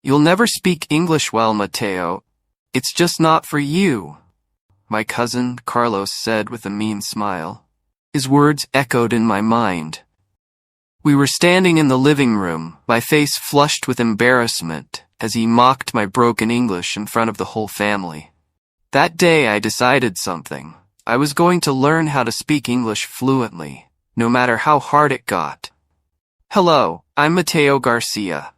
You'll never speak English well, Mateo. It's just not for you, my cousin Carlos said with a mean smile. His words echoed in my mind. We were standing in the living room, my face flushed with embarrassment, as he mocked my broken English in front of the whole family. That day I decided something. I was going to learn how to speak English fluently, no matter how hard it got. Hello, I'm Mateo Garcia.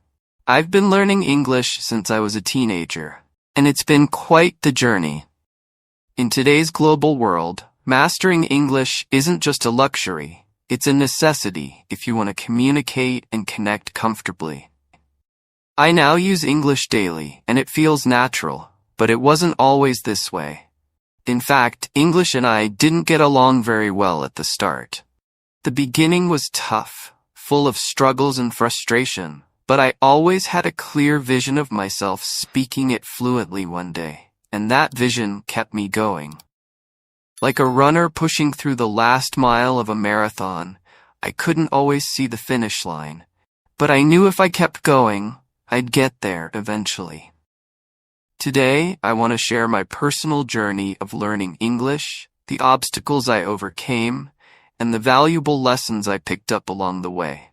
I've been learning English since I was a teenager, and it's been quite the journey. In today's global world, mastering English isn't just a luxury, it's a necessity if you want to communicate and connect comfortably. I now use English daily, and it feels natural, but it wasn't always this way. In fact, English and I didn't get along very well at the start. The beginning was tough, full of struggles and frustration, but I always had a clear vision of myself speaking it fluently one day, and that vision kept me going. Like a runner pushing through the last mile of a marathon, I couldn't always see the finish line, but I knew if I kept going, I'd get there eventually. Today, I want to share my personal journey of learning English, the obstacles I overcame, and the valuable lessons I picked up along the way.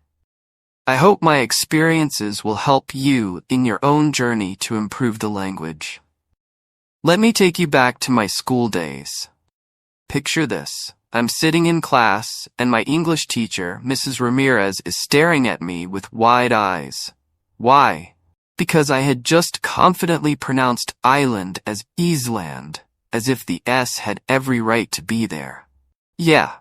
I hope my experiences will help you in your own journey to improve the language. Let me take you back to my school days. Picture this. I'm sitting in class, and my English teacher, Mrs. Ramirez, is staring at me with wide eyes. Why? Because I had just confidently pronounced island as Island, as if the S had every right to be there. Yeah,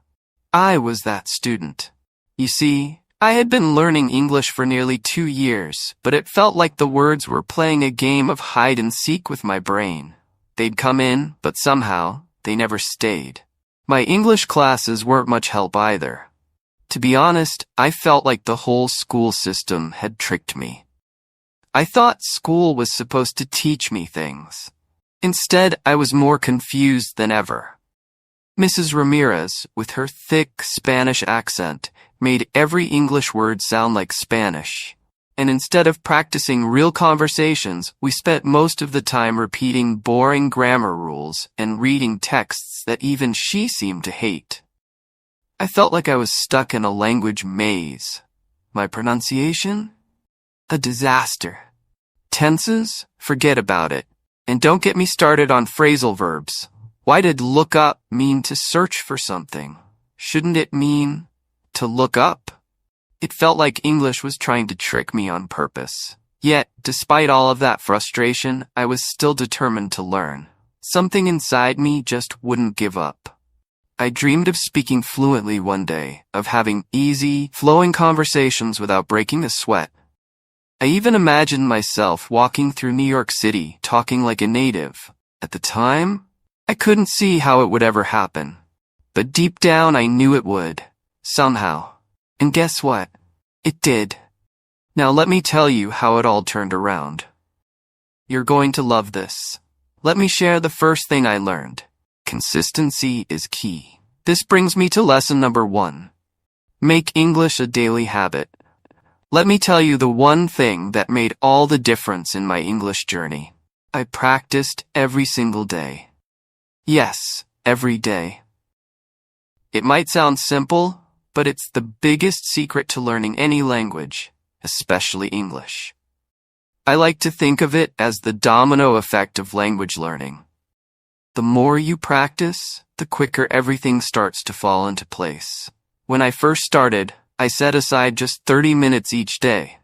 I was that student. You see, I had been learning English for nearly 2 years, but it felt like the words were playing a game of hide and seek with my brain. They'd come in, but somehow, they never stayed. My English classes weren't much help either. To be honest, I felt like the whole school system had tricked me. I thought school was supposed to teach me things. Instead, I was more confused than ever. Mrs. Ramirez, with her thick Spanish accent, made every English word sound like Spanish. And instead of practicing real conversations, we spent most of the time repeating boring grammar rules and reading texts that even she seemed to hate. I felt like I was stuck in a language maze. My pronunciation? A disaster. Tenses? Forget about it. And don't get me started on phrasal verbs. Why did look up mean to search for something? Shouldn't it mean to look up? It felt like English was trying to trick me on purpose. Yet, despite all of that frustration, I was still determined to learn. Something inside me just wouldn't give up. I dreamed of speaking fluently one day, of having easy, flowing conversations without breaking a sweat. I even imagined myself walking through New York City, talking like a native. At the time, I couldn't see how it would ever happen. But deep down, I knew it would. Somehow. And guess what? It did. Now let me tell you how it all turned around. You're going to love this. Let me share the first thing I learned. Consistency is key. This brings me to lesson number 1. Make English a daily habit. Let me tell you the one thing that made all the difference in my English journey. I practiced every single day. Yes, every day. It might sound simple, but it's the biggest secret to learning any language, especially English. I like to think of it as the domino effect of language learning. The more you practice, the quicker everything starts to fall into place. When I first started, I set aside just 30 minutes each day.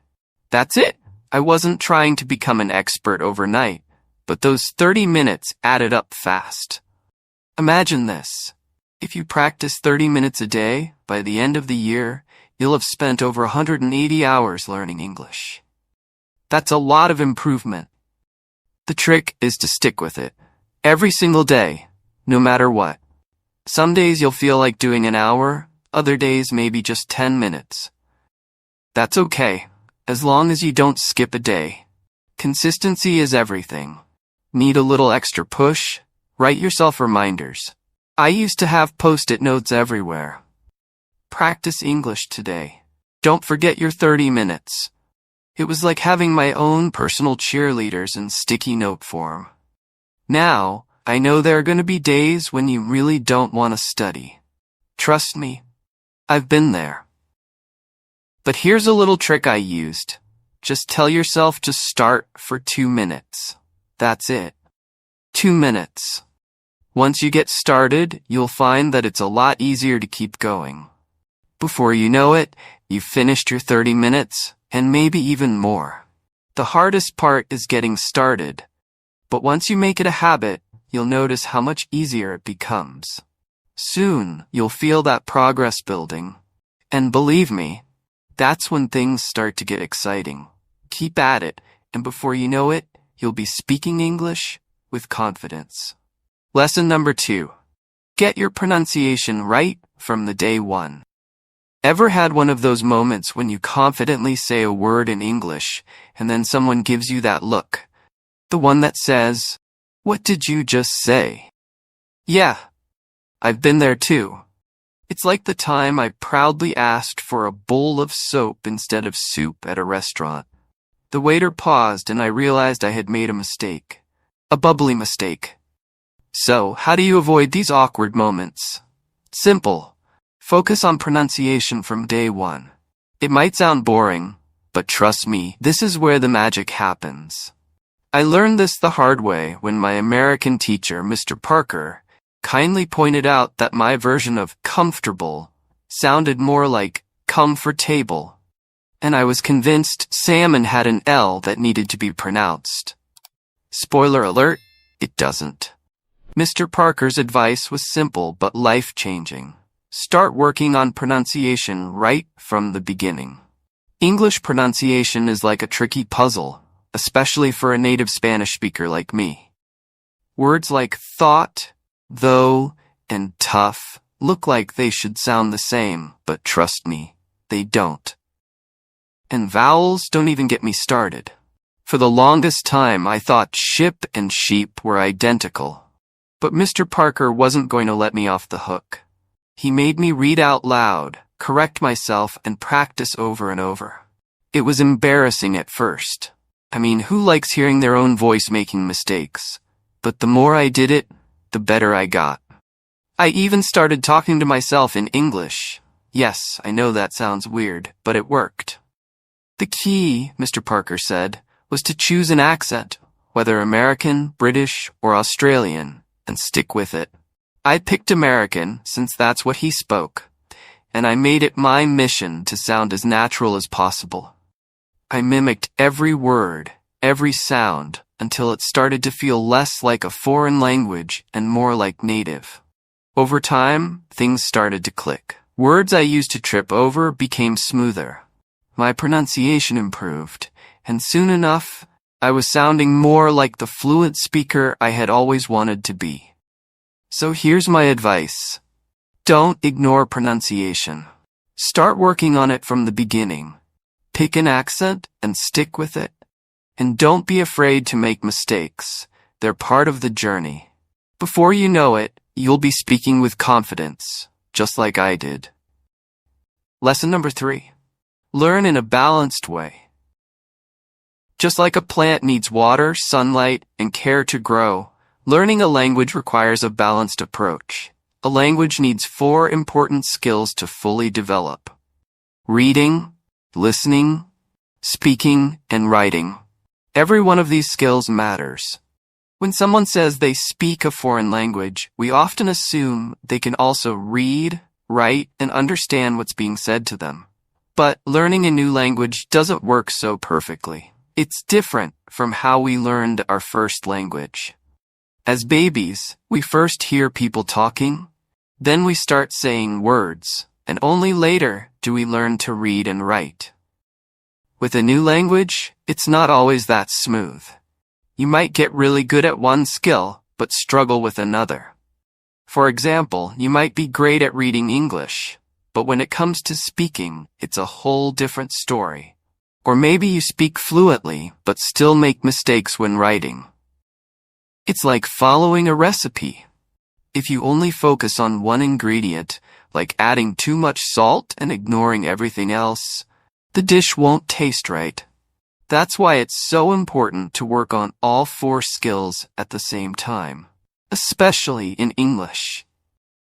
That's it. I wasn't trying to become an expert overnight, but those 30 minutes added up fast. Imagine this. If you practice 30 minutes a day, by the end of the year, you'll have spent over 180 hours learning English. That's a lot of improvement. The trick is to stick with it. Every single day, no matter what. Some days you'll feel like doing an hour, other days maybe just 10 minutes. That's okay, as long as you don't skip a day. Consistency is everything. Need a little extra push? Write yourself reminders. I used to have post-it notes everywhere. Practice English today. Don't forget your 30 minutes. It was like having my own personal cheerleaders in sticky note form. Now, I know there are going to be days when you really don't want to study. Trust me, I've been there. But here's a little trick I used. Just tell yourself to start for 2 minutes. That's it. 2 minutes. Once you get started, you'll find that it's a lot easier to keep going. Before you know it, you've finished your 30 minutes, and maybe even more. The hardest part is getting started. But once you make it a habit, you'll notice how much easier it becomes. Soon, you'll feel that progress building. And believe me, that's when things start to get exciting. Keep at it, and before you know it, you'll be speaking English with confidence. Lesson number 2. Get your pronunciation right from the day one. Ever had one of those moments when you confidently say a word in English, and then someone gives you that look? The one that says, "What did you just say?" Yeah, I've been there too. It's like the time I proudly asked for a bowl of soap instead of soup at a restaurant. The waiter paused and I realized I had made a mistake. A bubbly mistake. So, how do you avoid these awkward moments? Simple. Focus on pronunciation from day one. It might sound boring, but trust me, this is where the magic happens. I learned this the hard way when my American teacher, Mr. Parker, kindly pointed out that my version of comfortable sounded more like comfortable, and I was convinced salmon had an L that needed to be pronounced. Spoiler alert, it doesn't. Mr. Parker's advice was simple but life-changing. Start working on pronunciation right from the beginning. English pronunciation is like a tricky puzzle, especially for a native Spanish speaker like me. Words like thought, though, and tough look like they should sound the same, but trust me, they don't. And vowels don't even get me started. For the longest time, I thought ship and sheep were identical. But Mr. Parker wasn't going to let me off the hook. He made me read out loud, correct myself, and practice over and over. It was embarrassing at first. I mean, who likes hearing their own voice making mistakes? But the more I did it, the better I got. I even started talking to myself in English. Yes, I know that sounds weird, but it worked. The key, Mr. Parker said, was to choose an accent, whether American, British, or Australian, and stick with it. I picked American since that's what he spoke, and I made it my mission to sound as natural as possible. I mimicked every word, every sound, until it started to feel less like a foreign language and more like native. Over time, things started to click. Words I used to trip over became smoother. My pronunciation improved, and soon enough, I was sounding more like the fluent speaker I had always wanted to be. So here's my advice. Don't ignore pronunciation. Start working on it from the beginning. Pick an accent and stick with it. And don't be afraid to make mistakes. They're part of the journey. Before you know it, you'll be speaking with confidence, just like I did. Lesson number 3. Learn in a balanced way. Just like a plant needs water, sunlight, and care to grow, learning a language requires a balanced approach. A language needs 4 important skills to fully develop: reading, listening, speaking, and writing. Every one of these skills matters. When someone says they speak a foreign language, we often assume they can also read, write, and understand what's being said to them. But learning a new language doesn't work so perfectly. It's different from how we learned our first language. As babies, we first hear people talking, then we start saying words, and only later do we learn to read and write. With a new language, it's not always that smooth. You might get really good at one skill, but struggle with another. For example, you might be great at reading English, but when it comes to speaking, it's a whole different story. Or maybe you speak fluently, but still make mistakes when writing. It's like following a recipe. If you only focus on one ingredient, like adding too much salt and ignoring everything else, the dish won't taste right. That's why it's so important to work on all 4 skills at the same time, especially in English.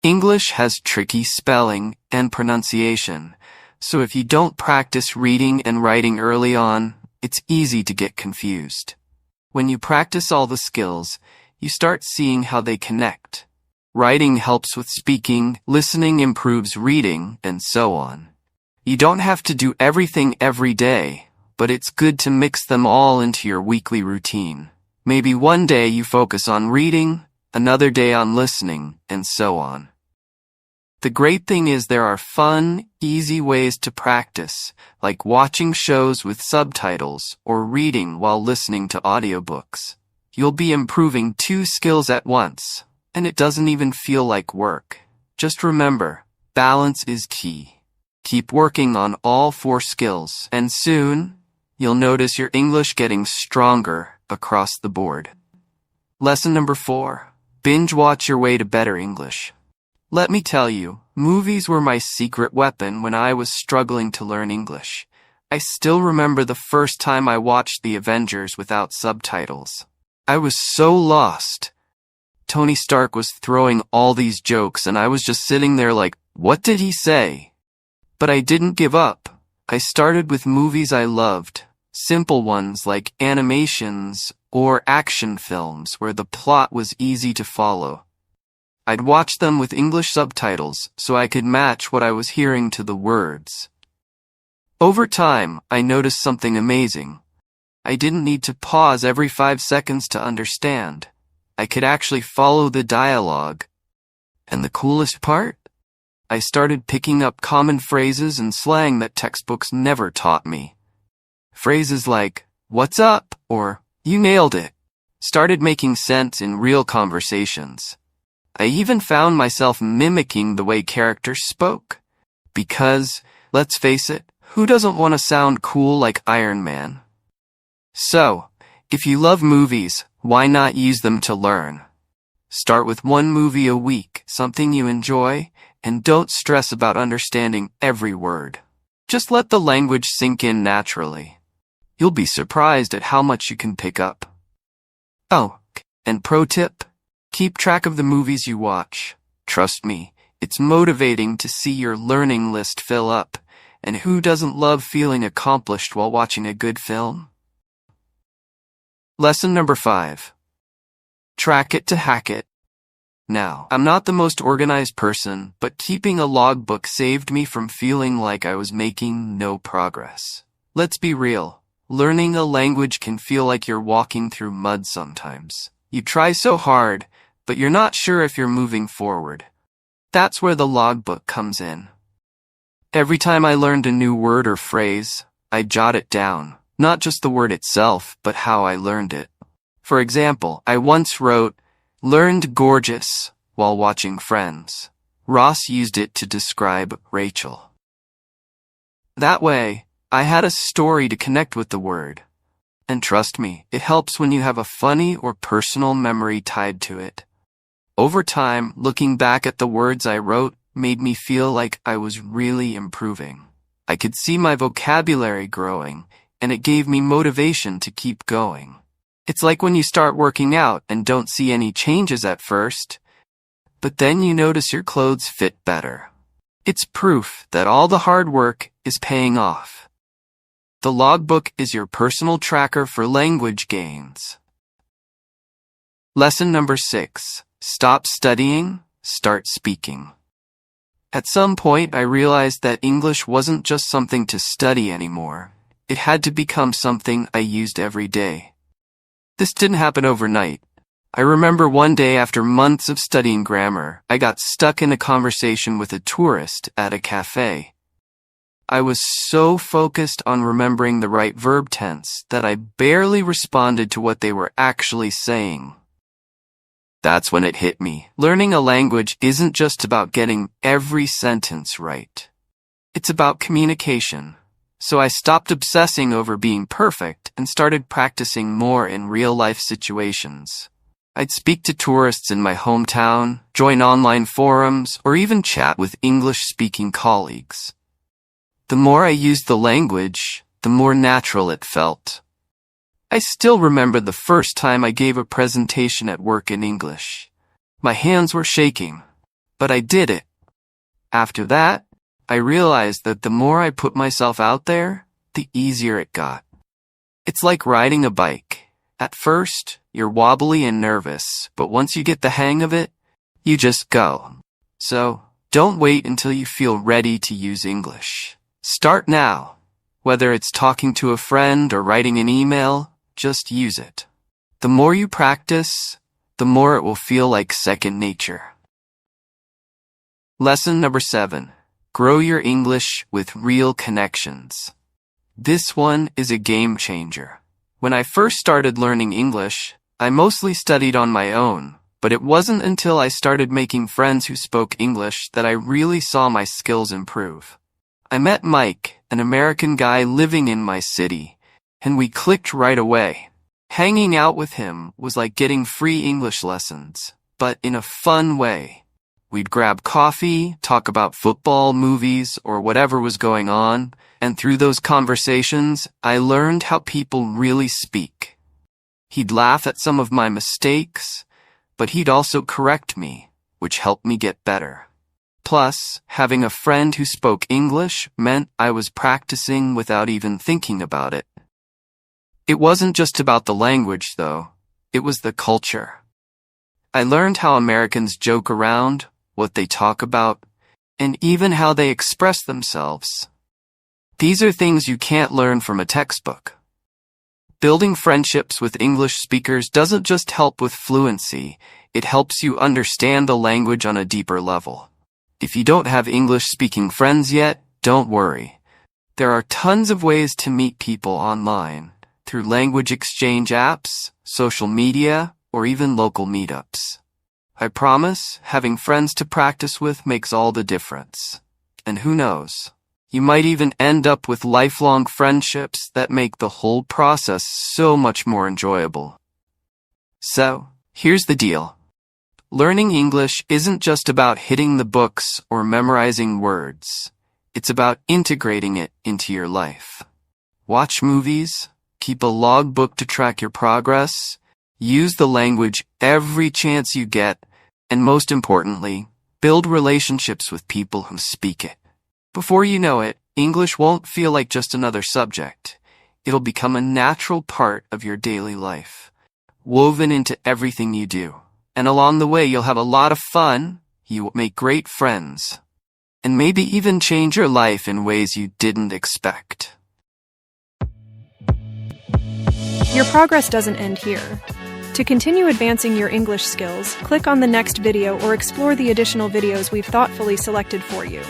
English has tricky spelling and pronunciation, so if you don't practice reading and writing early on, it's easy to get confused. When you practice all the skills, you start seeing how they connect. Writing helps with speaking, listening improves reading, and so on. You don't have to do everything every day, but it's good to mix them all into your weekly routine. Maybe one day you focus on reading, another day on listening, and so on. The great thing is there are fun, easy ways to practice, like watching shows with subtitles or reading while listening to audiobooks. You'll be improving 2 skills at once, and it doesn't even feel like work. Just remember, balance is key. Keep working on all 4 skills, and soon, you'll notice your English getting stronger across the board. Lesson number 4. Binge watch your way to better English. Let me tell you, movies were my secret weapon when I was struggling to learn English. I still remember the first time I watched The Avengers without subtitles. I was so lost. Tony Stark was throwing all these jokes and I was just sitting there like, what did he say? But I didn't give up. I started with movies I loved, simple ones like animations or action films where the plot was easy to follow. I'd watch them with English subtitles so I could match what I was hearing to the words. Over time, I noticed something amazing. I didn't need to pause every 5 seconds to understand. I could actually follow the dialogue. And the coolest part? I started picking up common phrases and slang that textbooks never taught me. Phrases like, "What's up?" or "You nailed it," started making sense in real conversations. I even found myself mimicking the way characters spoke. Because, let's face it, who doesn't want to sound cool like Iron Man? So, if you love movies, why not use them to learn? Start with 1 movie a week, something you enjoy, and don't stress about understanding every word. Just let the language sink in naturally. You'll be surprised at how much you can pick up. Oh, and pro tip, keep track of the movies you watch. Trust me, it's motivating to see your learning list fill up, and who doesn't love feeling accomplished while watching a good film? Lesson number 5. Track it to hack it. Now, I'm not the most organized person, but keeping a logbook saved me from feeling like I was making no progress. Let's be real. Learning a language can feel like you're walking through mud sometimes. You try so hard, but you're not sure if you're moving forward. That's where the logbook comes in. Every time I learned a new word or phrase, I'd jot it down. Not just the word itself, but how I learned it. For example, I once wrote, "Learned gorgeous," while watching Friends. Ross used it to describe Rachel. That way, I had a story to connect with the word. And trust me, it helps when you have a funny or personal memory tied to it. Over time, looking back at the words I wrote made me feel like I was really improving. I could see my vocabulary growing, and it gave me motivation to keep going. It's like when you start working out and don't see any changes at first, but then you notice your clothes fit better. It's proof that all the hard work is paying off. The logbook is your personal tracker for language gains. Lesson number 6. Stop studying, start speaking. At some point, I realized that English wasn't just something to study anymore. It had to become something I used every day. This didn't happen overnight. I remember one day after months of studying grammar, I got stuck in a conversation with a tourist at a cafe. I was so focused on remembering the right verb tense that I barely responded to what they were actually saying. That's when it hit me. Learning a language isn't just about getting every sentence right. It's about communication. So I stopped obsessing over being perfect and started practicing more in real-life situations. I'd speak to tourists in my hometown, join online forums, or even chat with English-speaking colleagues. The more I used the language, the more natural it felt. I still remember the first time I gave a presentation at work in English. My hands were shaking, but I did it. After that, I realized that the more I put myself out there, the easier it got. It's like riding a bike. At first, you're wobbly and nervous, but once you get the hang of it, you just go. So, don't wait until you feel ready to use English. Start now. Whether it's talking to a friend or writing an email, just use it. The more you practice, the more it will feel like second nature. Lesson number 7. Grow your English with real connections. This one is a game changer. When I first started learning English, I mostly studied on my own, but it wasn't until I started making friends who spoke English that I really saw my skills improve. I met Mike, an American guy living in my city, and we clicked right away. Hanging out with him was like getting free English lessons, but in a fun way. We'd grab coffee, talk about football, movies, or whatever was going on, and through those conversations, I learned how people really speak. He'd laugh at some of my mistakes, but he'd also correct me, which helped me get better. Plus, having a friend who spoke English meant I was practicing without even thinking about it. It wasn't just about the language, though. It was the culture. I learned how Americans joke around, what they talk about, and even how they express themselves. These are things you can't learn from a textbook. Building friendships with English speakers doesn't just help with fluency, it helps you understand the language on a deeper level. If you don't have English-speaking friends yet, don't worry. There are tons of ways to meet people online, through language exchange apps, social media, or even local meetups. I promise, having friends to practice with makes all the difference. And who knows, you might even end up with lifelong friendships that make the whole process so much more enjoyable. So, here's the deal. Learning English isn't just about hitting the books or memorizing words. It's about integrating it into your life. Watch movies, keep a logbook to track your progress, use the language every chance you get, and most importantly, build relationships with people who speak it. Before you know it, English won't feel like just another subject. It'll become a natural part of your daily life, woven into everything you do. And along the way, you'll have a lot of fun, you'll make great friends, and maybe even change your life in ways you didn't expect. Your progress doesn't end here. To continue advancing your English skills, click on the next video or explore the additional videos we've thoughtfully selected for you.